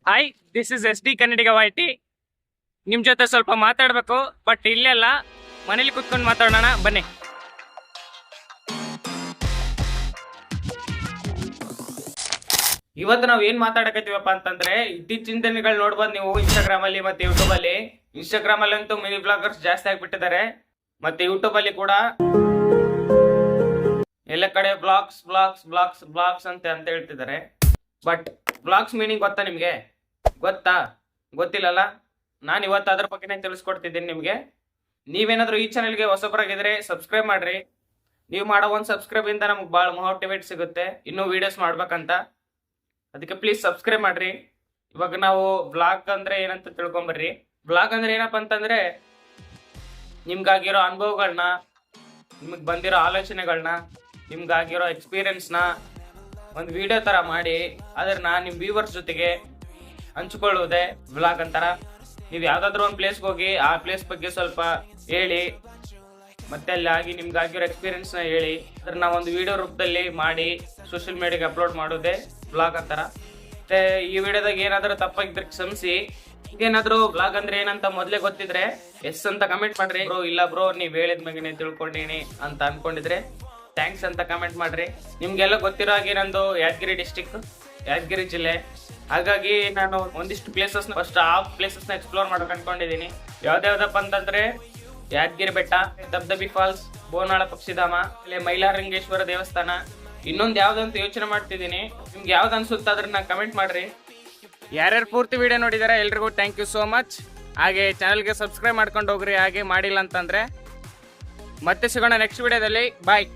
Hi, this is SD Kannadiga YT. ನಿಮ್ ಜೊತೆ ಸ್ವಲ್ಪ ಮಾತಾಡ್ಬೇಕು, ಬಟ್ ಇಲ್ಲೆಲ್ಲ ಮನೇಲಿ ಕುತ್ಕೊಂಡು ಮಾತಾಡೋಣ ಬನ್ನಿ. ಇವತ್ತು ನಾವ್ ಏನ್ ಮಾತಾಡಕತ್ತೀವಪ್ಪ ಅಂತಂದ್ರೆ, ಇತ್ತೀಚಿನ ದಿನಗಳು ನೋಡ್ಬೋದು ನೀವು ಇನ್ಸ್ಟಾಗ್ರಾಮ್ ಅಲ್ಲಿ ಮತ್ತೆ ಯೂಟ್ಯೂಬ್ ಅಲ್ಲಿ. ಇನ್ಸ್ಟಾಗ್ರಾಮ್ ಅಲ್ಲಿ ಅಂತೂ ಮಿನಿ ಬ್ಲಾಗರ್ಸ್ ಜಾಸ್ತಿ ಆಗ್ಬಿಟ್ಟಿದ್ದಾರೆ, ಮತ್ತೆ ಯೂಟ್ಯೂಬ್ ಅಲ್ಲಿ ಕೂಡ ಎಲ್ಲ ಕಡೆ ಬ್ಲಾಗ್ಸ್ ಬ್ಲಾಗ್ಸ್ ಬ್ಲಾಗ್ಸ್ ಬ್ಲಾಗ್ಸ್ ಅಂತ ಹೇಳ್ತಿದ್ದಾರೆ. ಬಟ್ ಬ್ಲಾಗ್ಸ್ ಮೀನಿಂಗ್ ಗೊತ್ತಾ ನಿಮ್ಗೆ? ಗೊತ್ತಾ? ಗೊತ್ತಿಲ್ಲಲ್ಲ. ನಾನು ಇವತ್ತು ಅದ್ರ ಬಗ್ಗೆನೇ ತಿಳಿಸ್ಕೊಡ್ತಿದ್ದೀನಿ ನಿಮ್ಗೆ. ನೀವೇನಾದ್ರೂ ಈ ಚಾನೆಲ್ಗೆ ಹೊಸಬರಾಗಿದ್ರೆ ಸಬ್ಸ್ಕ್ರೈಬ್ ಮಾಡ್ರಿ. ನೀವು ಮಾಡೋ ಒಂದು ಸಬ್ಸ್ಕ್ರೈಬ್ ಇಂದ ನಮ್ಗೆ ಭಾಳ ಮೋಟಿವೇಟ್ ಸಿಗುತ್ತೆ ಇನ್ನೂ ವಿಡಿಯೋಸ್ ಮಾಡ್ಬೇಕಂತ. ಅದಕ್ಕೆ ಪ್ಲೀಸ್ ಸಬ್ಸ್ಕ್ರೈಬ್ ಮಾಡ್ರಿ. ಇವಾಗ ನಾವು ಬ್ಲಾಗ್ ಅಂದ್ರೆ ಏನಂತ ತಿಳ್ಕೊಂಬರ್ರಿ. ಬ್ಲಾಗ್ ಅಂದ್ರೆ ಏನಪ್ಪ ಅಂತಂದ್ರೆ, ನಿಮ್ಗಾಗಿರೋ ಅನುಭವಗಳನ್ನ, ನಿಮಗೆ ಬಂದಿರೋ ಆಲೋಚನೆಗಳನ್ನ, ನಿಮ್ಗಾಗಿರೋ ಎಕ್ಸ್ಪೀರಿಯನ್ಸ್ನ ಒಂದು ವಿಡಿಯೋ ತರ ಮಾಡಿ ಅದನ್ನ ನಿಮ್ಮ ವ್ಯೂವರ್ಸ್ ಜೊತೆಗೆ ಹಂಚ್ಕೊಳ್ಳೋದೆ ಬ್ಲಾಗ್ ಅಂತಾರ. ನೀವು ಯಾವ್ದಾದ್ರು ಒಂದು ಪ್ಲೇಸ್ಗೆ ಹೋಗಿ ಆ ಪ್ಲೇಸ್ ಬಗ್ಗೆ ಸ್ವಲ್ಪ ಹೇಳಿ, ಮತ್ತೆ ಅಲ್ಲಿ ಆಗಿ ನಿಮ್ಗಾಗಿರೋ ಎಕ್ಸ್ಪೀರಿಯನ್ಸ್ನ ಹೇಳಿ ಅದನ್ನ ಒಂದು ವಿಡಿಯೋ ರೂಪದಲ್ಲಿ ಮಾಡಿ ಸೋಷಿಯಲ್ ಮೀಡಿಯಾಗೆ ಅಪ್ಲೋಡ್ ಮಾಡೋದೇ ಬ್ಲಾಗ್ ಅಂತಾರ. ಮತ್ತೆ ಈ ವಿಡಿಯೋದಾಗ ಏನಾದರೂ ತಪ್ಪಾಗಿದ್ರೆ ಕ್ಷಮಿಸಿ. ಏನಾದರೂ ಬ್ಲಾಗ್ ಅಂದ್ರೆ ಏನಂತ ಮೊದಲೇ ಗೊತ್ತಿದ್ರೆ ಎಸ್ ಅಂತ ಕಮೆಂಟ್ ಮಾಡ್ರಿ. ಬ್ರೋ ಇಲ್ಲ ಬ್ರೋ ನೀವ್ ಹೇಳಿದ ಮ್ಯಾಗನೆ ತಿಳ್ಕೊಂಡಿನಿ ಅಂತ ಅನ್ಕೊಂಡಿದ್ರೆ ಥ್ಯಾಂಕ್ಸ್ ಅಂತ ಕಮೆಂಟ್ ಮಾಡ್ರಿ. ನಿಮ್ಗೆಲ್ಲ ಗೊತ್ತಿರೋ ಹಾಗೆ ನಂದು ಯಾದಗಿರಿ ಡಿಸ್ಟಿಕ್, ಯಾದಗಿರಿ ಜಿಲ್ಲೆ. ಹಾಗಾಗಿ ನಾನು ಒಂದಿಷ್ಟು ಪ್ಲೇಸಸ್ ಫಸ್ಟ್ ಆ ಪ್ಲೇಸಸ್ ನ ಎಕ್ಸ್ಪ್ಲೋರ್ ಮಾಡಕ್ ಅನ್ಕೊಂಡಿದೀನಿ. ಯಾವ್ದಾವ್ದಪ್ಪ ಅಂತಂದ್ರೆ ಯಾದಗಿರಿ ಬೆಟ್ಟ, ದಬ್ದಬಿ ಫಾಲ್ಸ್, ಬೋನಾಳ ಪಕ್ಷಿಧಾಮ, ಇಲ್ಲಿ ಮೈಲಾರಂಗೇಶ್ವರ ದೇವಸ್ಥಾನ. ಇನ್ನೊಂದು ಯಾವ್ದಂತ ಯೋಚನೆ ಮಾಡ್ತಿದ್ದೀನಿ. ನಿಮ್ಗೆ ಯಾವ್ದು ಅನ್ಸುತ್ತೆ ಅದ್ರನ್ನ ಕಮೆಂಟ್ ಮಾಡ್ರಿ. ಯಾರ್ಯಾರು ಪೂರ್ತಿ ವಿಡಿಯೋ ನೋಡಿದಾರೆ ಎಲ್ರಿಗೂ ಥ್ಯಾಂಕ್ ಯು ಸೋ ಮಚ್. ಹಾಗೆ ಚಾನಲ್ಗೆ ಸಬ್ಸ್ಕ್ರೈಬ್ ಮಾಡ್ಕೊಂಡು ಹೋಗ್ರಿ, ಹಾಗೆ ಮಾಡಿಲ್ಲ ಅಂತಂದ್ರೆ. ಮತ್ತೆ ಸಿಗೋಣ ನೆಕ್ಸ್ಟ್ ವಿಡಿಯೋದಲ್ಲಿ. ಬಾಯ್.